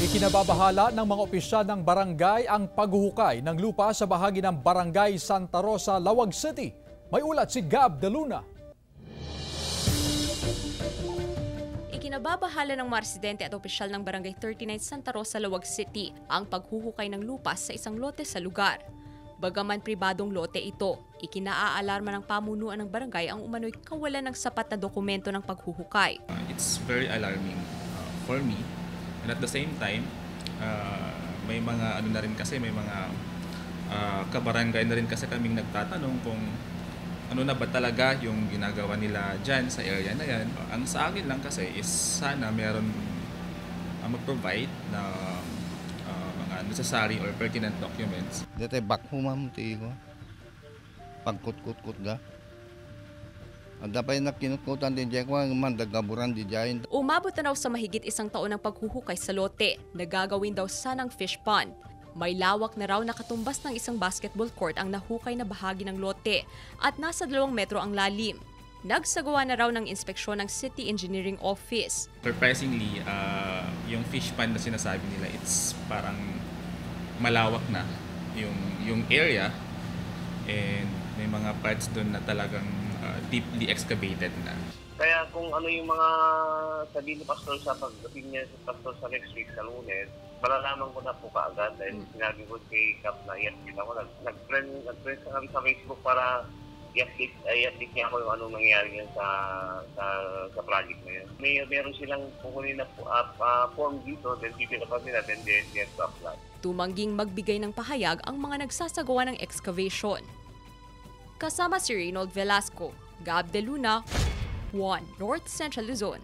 Ikinababahala ng mga opisyal ng barangay ang paghuhukay ng lupa sa bahagi ng Barangay Santa Rosa, Lawag City. May ulat si Gab de Luna. Ikinababahala ng mga residente at opisyal ng Barangay 39 Santa Rosa, Lawag City ang paghuhukay ng lupa sa isang lote sa lugar. Bagaman pribadong lote ito, ikinaaalarma ng pamunuan ng barangay ang umano'y kawalan ng sapat na dokumento ng paghuhukay. It's very alarming for me. And at the same time, may mga na rin kasi, may mga kabarangay na rin kasi kaming nagtatanong kung ano na ba talaga yung ginagawa nila dyan sa area na yan. Ang sa akin lang kasi is sana meron mag-provide na mga necessary or pertinent documents. Dito bak humam tigo. Pagkut-kut-kut ga. Dapat na kinukutan din dyan ko ang mandagaburan di dyan. Umabot na raw sa mahigit isang taon ng paghuhukay sa lote na gagawin daw sanang fish pond. May lawak na raw nakatumbas ng isang basketball court ang nahukay na bahagi ng lote at nasa 2 metro ang lalim. Nagsagawa na raw ng inspeksyon ng City Engineering Office. Surprisingly, yung fish pond na sinasabi nila, it's parang malawak na yung area and may mga parts doon na talagang deeply excavated na. Kaya kung ano yung mga sabihin ni Pastor sa pagdating niya sa Pastor sa next week sa Lunes, malalaman ko na po kaagad dahil sinabi ko kay Cap na i-update ako. Nag-friend sa kami sa Facebook para i-update niya ako yung anong nangyayari yan sa project na yan. Meron silang kukunin na form dito, then bibigyan pa nila, then they have to apply. Tumangging magbigay ng pahayag ang mga nagsasagawa ng excavation. Kasama si Reynold Velasco, Gab de Luna, 1 North Central Luzon.